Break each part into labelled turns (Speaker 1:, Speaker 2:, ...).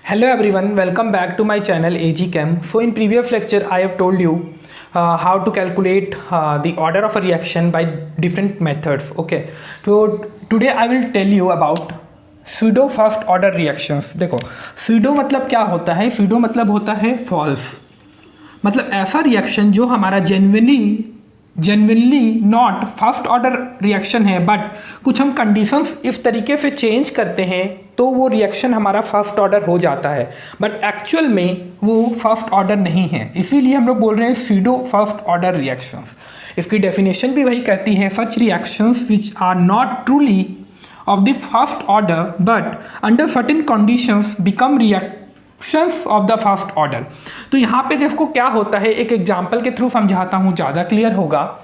Speaker 1: Hello everyone, welcome back to my channel AG Chem. So in previous lecture I have told you how to calculate the order of a reaction by different methods. Okay, so today I will tell you about pseudo first order reactions. देखो pseudo मतलब क्या होता है? pseudo मतलब होता है false, मतलब ऐसा रिएक्शन जो हमारा genuinely not first order reaction है, बट कुछ हम कंडीशंस इस तरीके से चेंज करते हैं तो वो रिएक्शन हमारा फर्स्ट ऑर्डर हो जाता है, बट एक्चुअल में वो फर्स्ट ऑर्डर नहीं है। इसीलिए हम लोग बोल रहे हैं स्यूडो फर्स्ट ऑर्डर रिएक्शंस। इसकी डेफिनेशन भी वही कहती है, such reactions which are not truly of the first order but under certain conditions become reactions of the first order. तो यहाँ पे देखो क्या होता है, एक एग्जांपल के थ्रू समझाता हूँ, ज़्यादा क्लियर होगा।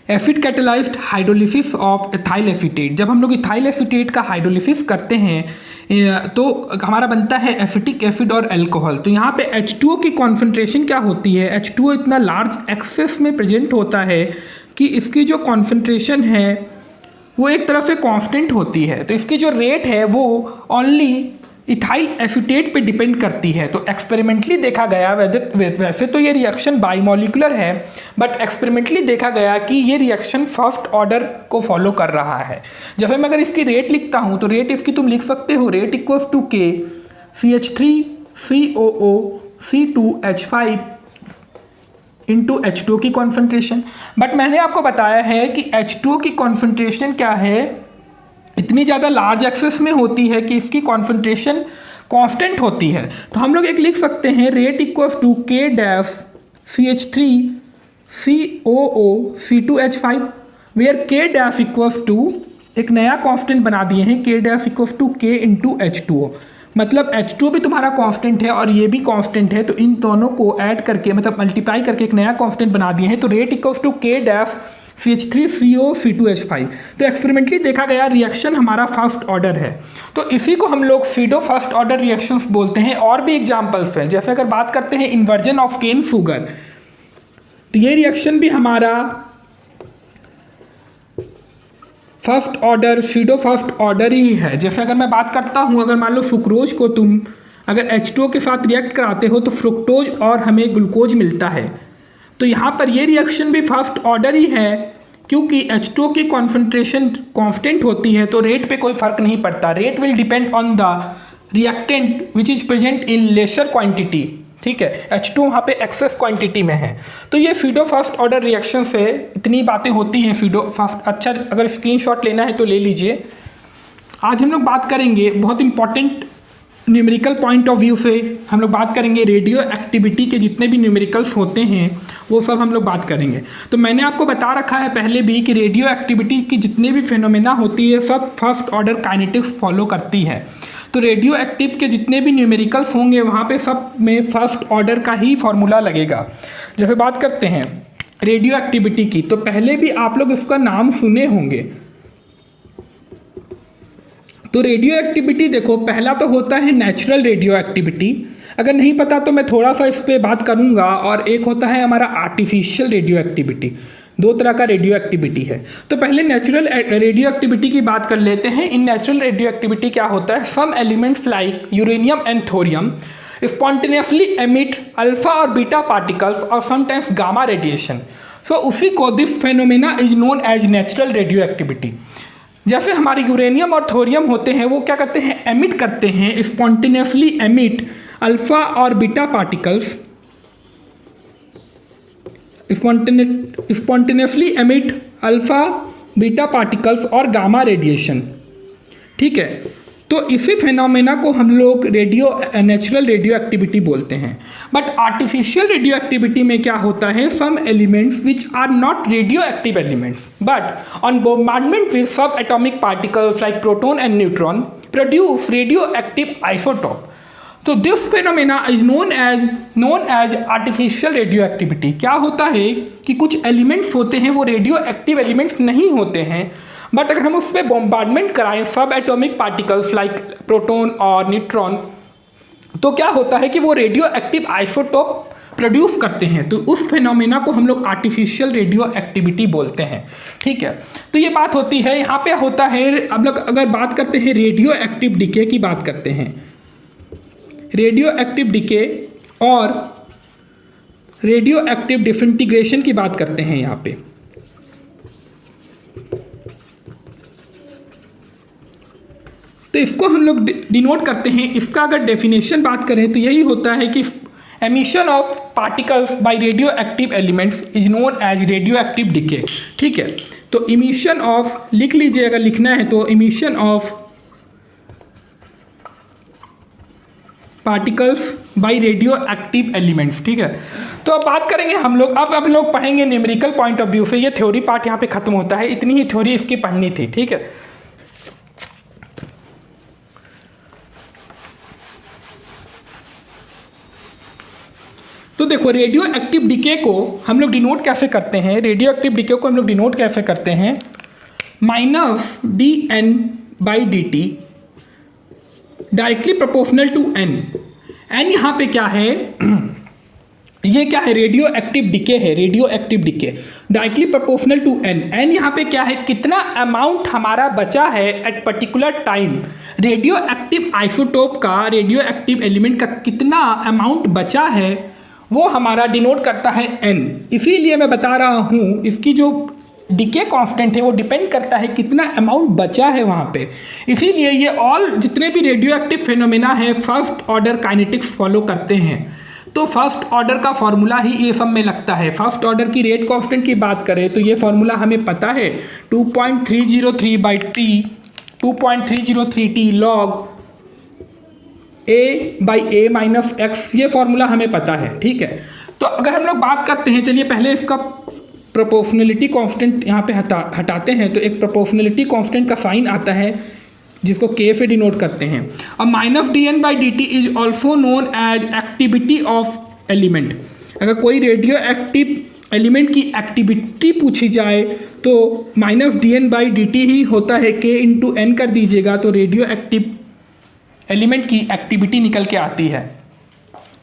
Speaker 1: Acid catalysed hydrolysis of ethyl acetate. जब हम लोग इथाइल एसीटेट का हाइड्रोलिसिस करते हैं तो हमारा बनता है एसिटिक एसिड और अल्कोहल। तो यहाँ पे H2O की कॉन्सेंट्रेशन क्या होती है, H2O इतना लार्ज एक्सेस में प्रेजेंट होता है कि इसकी जो कॉन्सेंट्रेशन है वो एक तरह से कांस्टेंट होती है। तो इसकी जो रेट है वो ओनली इथाइल एसीटेट पे डिपेंड करती है। तो एक्सपेरिमेंटली देखा गया, वैसे तो ये रिएक्शन बाइमोलिकुलर है, बट एक्सपेरिमेंटली देखा गया कि ये रिएक्शन फर्स्ट ऑर्डर को फॉलो कर रहा है। जैसे मैं अगर इसकी रेट लिखता हूँ तो रेट इसकी तुम लिख सकते हो, rate equals to K CH3COO C2H5 into H2O की कॉन्सेंट्रेशन। बट मैंने आपको बताया है कि H2O की कॉन्सेंट्रेशन क्या है, इतनी ज़्यादा लार्ज एक्सेस में होती है कि इसकी कॉन्सेंट्रेशन कांस्टेंट होती है। तो हम लोग एक लिख सकते हैं, rate equals to K dash CH3COO C2H5 where K dash equals to, एक नया कांस्टेंट बना दिए हैं, K dash equals to K into H2O। मतलब H2O भी तुम्हारा कांस्टेंट है और ये भी कांस्टेंट है, तो इन दोनों को ऐड करके मतलब मल्टीप्लाई करके एक नया कांस्टेंट बना दिए हैं। तो rate equals to K dash CH3CO C2H5। तो एक्सपेरिमेंटली देखा गया रिएक्शन हमारा फर्स्ट ऑर्डर है, तो इसी को हम लोग स्यूडो फर्स्ट ऑर्डर रिएक्शंस बोलते हैं। और भी एग्जांपल्स हैं, जैसे अगर बात करते हैं इन्वर्जन ऑफ केन शुगर, तो ये रिएक्शन भी हमारा first order pseudo first order ही है। जैसे अगर मैं बात करता हूँ, अगर मान लो सुक्रोज को तुम अगर H2O के साथ रिएक्ट कराते हो तो फ्रुक्टोज और हमें ग्लूकोज मिलता है। तो यहाँ पर ये रिएक्शन भी फर्स्ट ऑर्डर ही है, क्योंकि H2O की कॉन्सेंट्रेशन कांस्टेंट होती है, तो रेट पे कोई फर्क नहीं पड़ता। Rate will depend on the reactant which is present in laser quantity. ठीक है, H2O वहाँ पे एक्सेस क्वांटिटी में है। तो ये स्यूडो फर्स्ट ऑर्डर रिएक्शन से इतनी बातें होती हैं स्यूडो फर्स्ट। अच्छा, अगर स्क्रीनशॉट लेना है तो ले लीजिए। आज हम लोग बात करेंगे बहुत important numerical point of view से, हम लोग बात करेंगे रेडियो एक्टिविटी के जितने भी न्यूमेरिकल्स होते हैं वो सब हम लोग बात करेंगे। तो मैंने आपको बता रखा है पहले भी कि रेडियो एक्टिविटी की जितने भी फिनोमेना होती है सब फर्स्ट ऑर्डर काइनेटिक्स फॉलो करती है। तो रेडियो एक्टिव के जितने भी न्यूमेरिकल्स होंगे वहाँ पे सब में फर्स्ट ऑर्डर का ही फॉर्मूला लगेगा। जैसे बात करते हैं रेडियो एक्टिविटी की, तो पहले भी आप लोग इसका नाम सुने होंगे। तो रेडियो एक्टिविटी देखो, पहला तो होता है नेचुरल रेडियो एक्टिविटी, अगर नहीं पता तो मैं थोड़ा सा इस पर बात करूंगा। और एक होता है हमारा आर्टिफिशियल रेडियो एक्टिविटी। दो तरह का रेडियो एक्टिविटी है। तो पहले नेचुरल रेडियो एक्टिविटी की बात कर लेते हैं। इन नेचुरल रेडियो एक्टिविटी क्या होता है, some elements like uranium and thorium spontaneously emit alpha और बीटा पार्टिकल्स और समटाइम्स गामा रेडिएशन। सो उसी को this phenomena is known as natural radioactivity. जैसे हमारे यूरेनियम और थोरियम होते हैं वो क्या करते हैं, एमिट करते हैं, स्पॉन्टेनियसली एमिट अल्फा और beta particles, spontaneously emit alpha beta particles और गामा रेडिएशन। ठीक है, तो इसी फिनोमेना को हम लोग नेचुरल रेडियो एक्टिविटी बोलते हैं। बट आर्टिफिशियल रेडियो एक्टिविटी में क्या होता है, some elements which are not radioactive elements but on bombardment with subatomic particles like proton and neutron produce radioactive isotope. तो this phenomena is known as artificial radioactivity. क्या होता है कि कुछ elements होते हैं वो radio active elements नहीं होते हैं, बट अगर हम उस पर बोmbardment कराएं सब एटॉमिक पार्टिकल्स लाइक प्रोटॉन और न्यूट्रॉन, तो क्या होता है कि वो रेडियो एक्टिव आइसोटोप प्रोड्यूस करते हैं। तो उस फिनोमेना को हम लोग आर्टिफिशियल रेडियो एक्टिविटी बोलते हैं। ठीक है, तो ये बात होती है। यहाँ पे होता है, अब लोग अगर बात करते हैं रेडियो एक्टिव डिके की बात करते हैं, रेडियो एक्टिव डिके और रेडियो एक्टिव डिसइंटीग्रेशन की बात करते हैं यहाँ पे। तो इसको हम लोग डिनोट करते हैं, इसका अगर डेफिनेशन बात करें तो यही होता है कि emission of particles by radioactive elements is known as radioactive decay. ठीक है, तो इमिशन ऑफ लिख लीजिए, अगर लिखना है तो emission of particles by radioactive elements. ठीक है, तो अब बात करेंगे हम लोग, अब हम लोग पढ़ेंगे न्यूमेरिकल पॉइंट ऑफ व्यू से। ये थ्योरी पार्ट यहाँ पे खत्म होता है, इतनी ही थ्योरी इसकी पढ़नी थी। ठीक है, तो देखो रेडियो एक्टिव डिके को हम लोग डिनोट कैसे करते हैं, रेडियो एक्टिव डिके को हम लोग डिनोट कैसे करते हैं, minus D N by D T directly proportional to N. N यहाँ पे क्या है, ये क्या है, रेडियो एक्टिव डिके है, radioactive decay directly proportional to N. N यहाँ पे क्या है, कितना अमाउंट हमारा बचा है at particular time, radioactive isotope का, रेडियो एक्टिव एलिमेंट का कितना अमाउंट बचा है वो हमारा डिनोट करता है एन। इसीलिए मैं बता रहा हूँ इसकी जो डिके कांस्टेंट है वो डिपेंड करता है कितना अमाउंट बचा है वहाँ पे। इसीलिए ये ऑल जितने भी रेडियो एक्टिव फेनोमेना है फर्स्ट ऑर्डर काइनेटिक्स फॉलो करते हैं। तो फर्स्ट ऑर्डर का फॉर्मूला ही ये सब में लगता है। फर्स्ट ऑर्डर की रेट कांस्टेंट की बात करें तो ये फॉर्मूला हमें पता है 2.303 by T, 2.303 T log A by A minus x, ये फॉर्मूला हमें पता है। ठीक है, तो अगर हम लोग बात करते हैं, चलिए पहले इसका प्रोपोर्शनलिटी कांस्टेंट यहाँ पे हटाते हैं, तो एक प्रोपोर्शनलिटी कांस्टेंट का साइन आता है जिसको के से डिनोट करते हैं। अब minus D N by D T is also known as activity of element. अगर कोई रेडियो एक्टिव एलिमेंट की एक्टिविटी पूछी जाए तो minus D N by D T ही होता है, के इंटू एन कर दीजिएगा तो रेडियो एक्टिव एलिमेंट की एक्टिविटी निकल के आती है।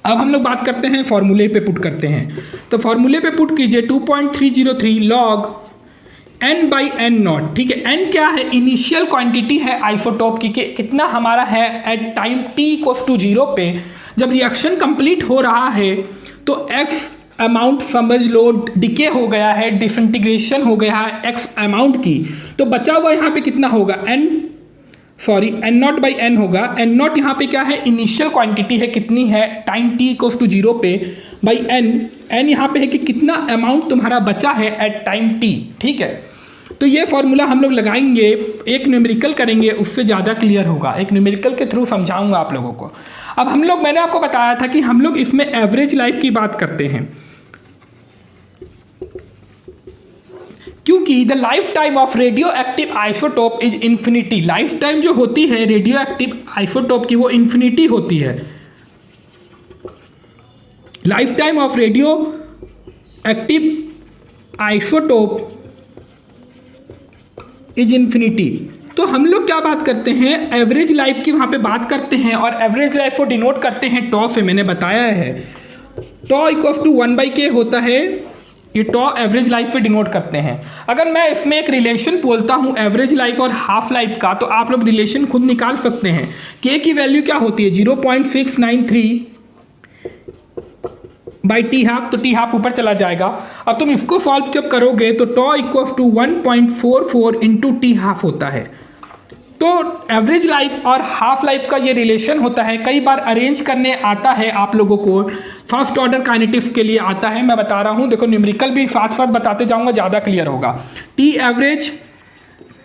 Speaker 1: अब हम लोग बात करते हैं फॉर्मूले पे पुट करते हैं, तो फॉर्मूले पे पुट कीजिए 2.303 log N by N naught. ठीक है, एन क्या है, इनिशियल क्वांटिटी है आइसोटोप की, कितना हमारा है at time T equals to 0 पे। जब रिएक्शन कंप्लीट हो रहा है तो एक्स अमाउंट समझ लो डिके हो गया है, डिसइंटीग्रेशन हो गया है एक्स अमाउंट की, तो बचा हुआ यहाँ पे कितना होगा, एन नॉट बाई एन होगा। एन नॉट यहाँ पे क्या है, इनिशियल क्वांटिटी है, कितनी है टाइम टी इक्वल्स टू 0 पे, बाई एन, एन यहाँ पे है कि कितना अमाउंट तुम्हारा बचा है एट टाइम टी। ठीक है, तो ये फॉर्मूला हम लोग लगाएंगे, एक न्यूमेरिकल करेंगे, उससे ज़्यादा क्लियर होगा, एक न्यूमेरिकल के थ्रू समझाऊंगा आप लोगों को। अब हम लोग, मैंने आपको बताया था कि हम लोग इसमें एवरेज लाइफ की बात करते हैं, क्योंकि the life time of radioactive isotope is infinity. Life time जो होती है रेडियो एक्टिव आइसोटोप की वो इन्फिनिटी होती है। Life time of radioactive isotope is infinity. तो हम लोग क्या बात करते हैं, एवरेज लाइफ की वहाँ पे बात करते हैं, और एवरेज लाइफ को डिनोट करते हैं टॉ से, मैंने बताया है टॉ इक्वल्स टू 1/k होता है, ये टॉ एवरेज लाइफ पे डिनोट करते हैं। अगर मैं इसमें एक रिलेशन बोलता हूँ एवरेज लाइफ और हाफ लाइफ का, तो आप लोग रिलेशन खुद निकाल सकते हैं। के की वैल्यू क्या होती है 0.693 बाई टी हाफ, तो टी हाफ ऊपर चला जाएगा। अब तुम इसको सॉल्व जब करोगे तो tau equals to 1.44 into T half होता है। तो एवरेज लाइफ और हाफ लाइफ का ये रिलेशन होता है, कई बार अरेंज करने आता है आप लोगों को, फर्स्ट ऑर्डर काइनेटिक्स के लिए आता है, मैं बता रहा हूँ। देखो न्यूमेरिकल भी साथ साथ बताते जाऊँगा, ज़्यादा क्लियर होगा। T average,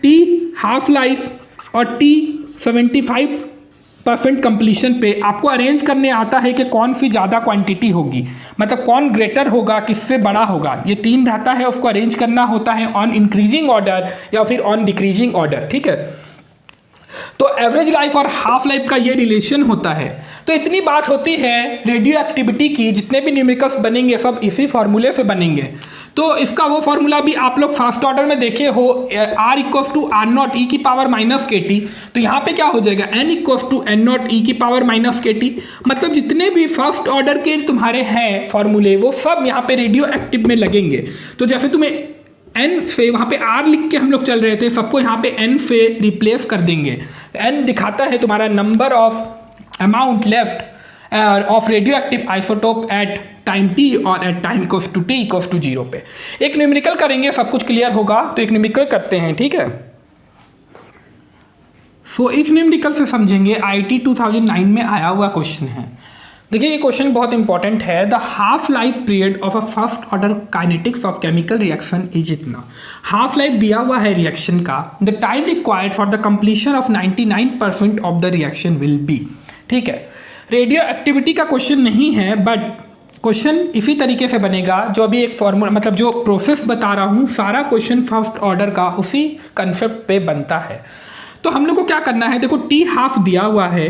Speaker 1: T half life और टी 75% कंप्लीशन पे आपको अरेंज करने आता है कि कौन सी ज़्यादा क्वांटिटी होगी, मतलब कौन ग्रेटर होगा, किससे बड़ा होगा, ये तीन रहता है, उसको अरेंज करना होता है ऑन इंक्रीजिंग ऑर्डर या फिर ऑन डिक्रीजिंग ऑर्डर। ठीक है, तो एवरेज लाइफ और हाफ लाइफ का ये रिलेशन होता है। तो इतनी बात होती है रेडियो एक्टिविटी की, जितने भी न्यूमेरिकल्स बनेंगे सब इसी फॉर्मूले से बनेंगे। तो इसका वो फॉर्मूला भी आप लोग फर्स्ट ऑर्डर में देखे हो, r equals to R naught E की पावर माइनस के टी, तो यहाँ पे क्या हो जाएगा n equals to N naught E की पावर माइनस के टी। मतलब जितने भी फर्स्ट ऑर्डर के तुम्हारे हैं फॉर्मूले वो सब यहाँ पे रेडियो एक्टिव में लगेंगे। तो जैसे तुम्हें n से वहाँ पे r लिख के हम लोग चल रहे थे, सबको यहाँ पे n से रिप्लेस कर देंगे। n दिखाता है तुम्हारा number of amount left of radioactive isotope at time T और at time equals to T equals to 0 पे। एक न्यूमेरिकल करेंगे, सब कुछ क्लियर होगा, तो एक न्यूमेरिकल करते हैं, ठीक है। सो इस न्यूमेरिकल से समझेंगे, IIT 2009 में आया हुआ क्वेश्चन है। देखिए ये क्वेश्चन बहुत इंपॉर्टेंट है। The half life period of a first order kinetics of chemical reaction is इतना। हाफ लाइफ दिया हुआ है रिएक्शन का। The time required for the completion of 99% of the reaction will be. ठीक है, रेडियो एक्टिविटी का question नहीं है, बट क्वेश्चन इसी तरीके से बनेगा। जो अभी एक फॉर्मूला, मतलब जो प्रोसेस बता रहा हूँ, सारा क्वेश्चन फर्स्ट ऑर्डर का उसी कंसेप्ट पे बनता है। तो हम लोग को क्या करना है, देखो टी हाफ दिया हुआ है,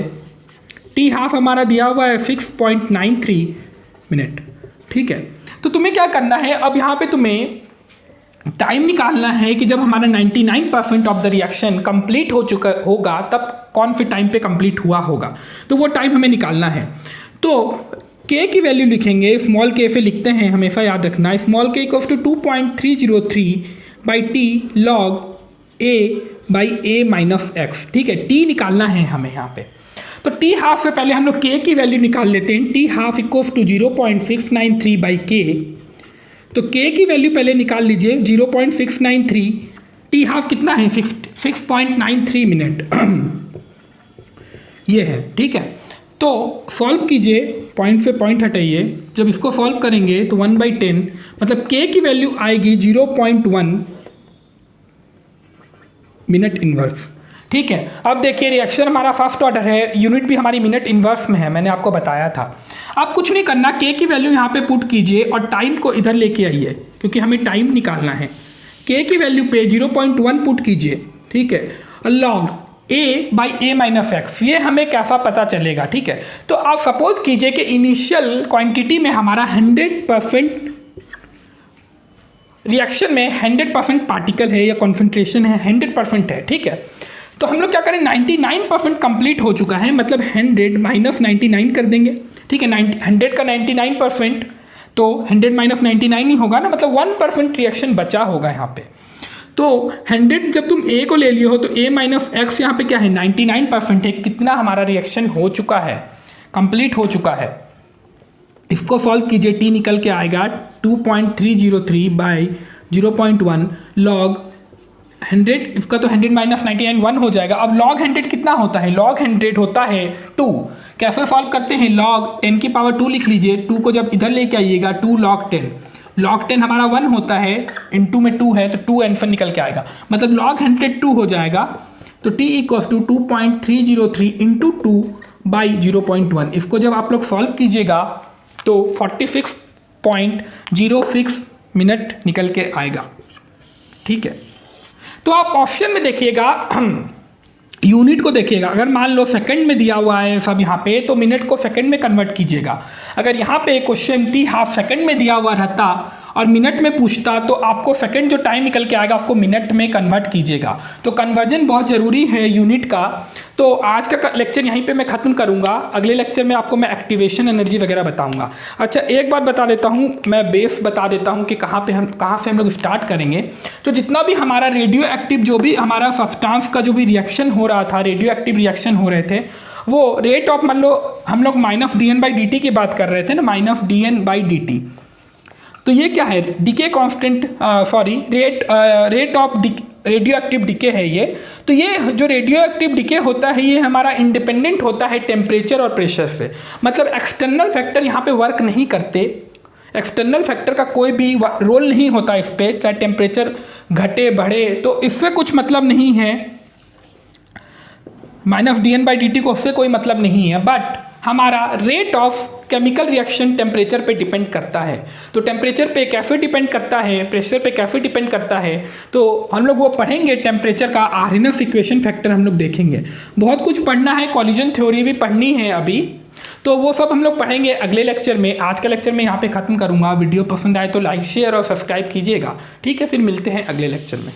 Speaker 1: टी हाफ हमारा दिया हुआ है 6.93 मिनट। ठीक है, तो तुम्हें क्या करना है, अब यहाँ पे तुम्हें टाइम निकालना है कि जब हमारा 99% ऑफ द रिएक्शन कंप्लीट हो चुका होगा, तब कौन से टाइम पे कंप्लीट हुआ होगा, तो वो टाइम हमें निकालना है। तो k की वैल्यू लिखेंगे, स्मॉल k से लिखते हैं, हमेशा याद रखना। Small k equals to 2.303 by T log a by a minus X. ठीक है, t निकालना है हमें यहाँ पे। तो टी हाफ से पहले हम लोग k की वैल्यू निकाल लेते हैं। T half equals to 0.693 by k। तो k की वैल्यू पहले निकाल लीजिए, 0.693। टी हाफ कितना है, 6.93 मिनट ये है। ठीक है, तो सॉल्व कीजिए, पॉइंट से पॉइंट हटाइए। जब इसको सॉल्व करेंगे तो 1/10, मतलब k की वैल्यू आएगी 0.1 मिनट इनवर्स। ठीक है, अब देखिए रिएक्शन हमारा फर्स्ट ऑर्डर है, यूनिट भी हमारी मिनट इनवर्स में है, मैंने आपको बताया था। आप कुछ नहीं करना, k की वैल्यू यहाँ पे पुट कीजिए और टाइम को इधर लेके आइए, क्योंकि हमें टाइम निकालना है। k की वैल्यू पे 0.1 पुट कीजिए। ठीक है, और log a by a minus x, ये हमें कैसा पता चलेगा। ठीक है, तो आप सपोज कीजिए कि इनिशियल क्वांटिटी में हमारा 100% रिएक्शन में 100% पार्टिकल है या कॉन्सेंट्रेशन है, 100% है। ठीक है, तो हम लोग क्या करें, 99% कंप्लीट हो चुका है, मतलब 100 माइनस 99 कर देंगे। ठीक है, 100 का 99%, तो 100 माइनस 99 ही होगा ना, मतलब 1% रिएक्शन बचा होगा यहाँ पे। तो 100 जब तुम a को ले लिए हो, तो a माइनस एक्स यहाँ पे क्या है, 99% है। कितना हमारा रिएक्शन हो चुका है, कंप्लीट हो चुका है। इसको सॉल्व कीजिए, t निकल के आएगा 2.303 बाई 0.1 लॉग 100। इसका तो 100 माइनस 99 1 हो जाएगा। अब लॉग 100 कितना होता है, लॉग 100 होता है 2। कैसे सॉल्व करते हैं, लॉग 10 की पावर 2 लिख लीजिए। 2 को जब इधर लेके आइएगा, 2 लॉग 10, लॉग 10 हमारा 1 होता है, इनटू में 2 है तो 2 आंसर निकल के आएगा, मतलब लॉग 100 2 हो जाएगा। तो t equal to 2.303 into 2 by 0.1। इसको जब आप लोग सॉल्व कीजिएगा तो 46.06 मिनट निकल के आएगा। ठीक है, तो आप ऑप्शन में देखिएगा, यूनिट को देखिएगा। अगर मान लो सेकंड में दिया हुआ है सब यहाँ पे, तो मिनट को सेकंड में कन्वर्ट कीजिएगा। अगर यहाँ पे क्वेश्चन टी हाफ सेकंड में दिया हुआ रहता और मिनट में पूछता, तो आपको सेकंड जो टाइम निकल के आएगा उसको मिनट में कन्वर्ट कीजिएगा। तो कन्वर्जन बहुत ज़रूरी है यूनिट का। तो आज का लेक्चर यहीं पे मैं ख़त्म करूँगा। अगले लेक्चर में आपको मैं एक्टिवेशन एनर्जी वगैरह बताऊँगा। अच्छा, एक बात बता देता हूँ, मैं बेस बता देता हूँ कि कहाँ से हम लोग स्टार्ट करेंगे। तो जितना भी हमारा रेडियो एक्टिव, जो भी हमारा सब्सटेंस का जो भी रिएक्शन हो रहा था, रेडियो एक्टिव रिएक्शन हो रहे थे, वो रेट ऑफ, मान लो हम लोग माइनस dN/dt की बात कर रहे थे ना, माइनस dN/dt। तो ये क्या है, decay constant, rate of radioactive decay है ये। तो ये जो रेडियो एक्टिव डिके होता है, ये हमारा इंडिपेंडेंट होता है टेम्परेचर और प्रेशर से। मतलब एक्सटर्नल फैक्टर यहाँ पे वर्क नहीं करते, एक्सटर्नल फैक्टर का कोई भी रोल नहीं होता इस पर, चाहे टेम्परेचर घटे बढ़े, तो इससे कुछ मतलब नहीं है। माइनस dN/dt को उससे कोई मतलब नहीं है, बट हमारा rate of chemical reaction temperature पे डिपेंड करता है। तो टेम्परेचर पे कैसे डिपेंड करता है, प्रेशर पे कैसे डिपेंड करता है, तो हम लोग वो पढ़ेंगे। टेम्परेचर का आरएनएस इक्वेशन फैक्टर हम लोग देखेंगे। बहुत कुछ पढ़ना है, कॉलिजन थ्योरी भी पढ़नी है अभी, तो वो सब हम लोग पढ़ेंगे अगले लेक्चर में। आज का लेक्चर मैं यहाँ पे ख़त्म करूँगा। वीडियो पसंद आए तो लाइक शेयर और सब्सक्राइब कीजिएगा। ठीक है, फिर मिलते हैं अगले लेक्चर में।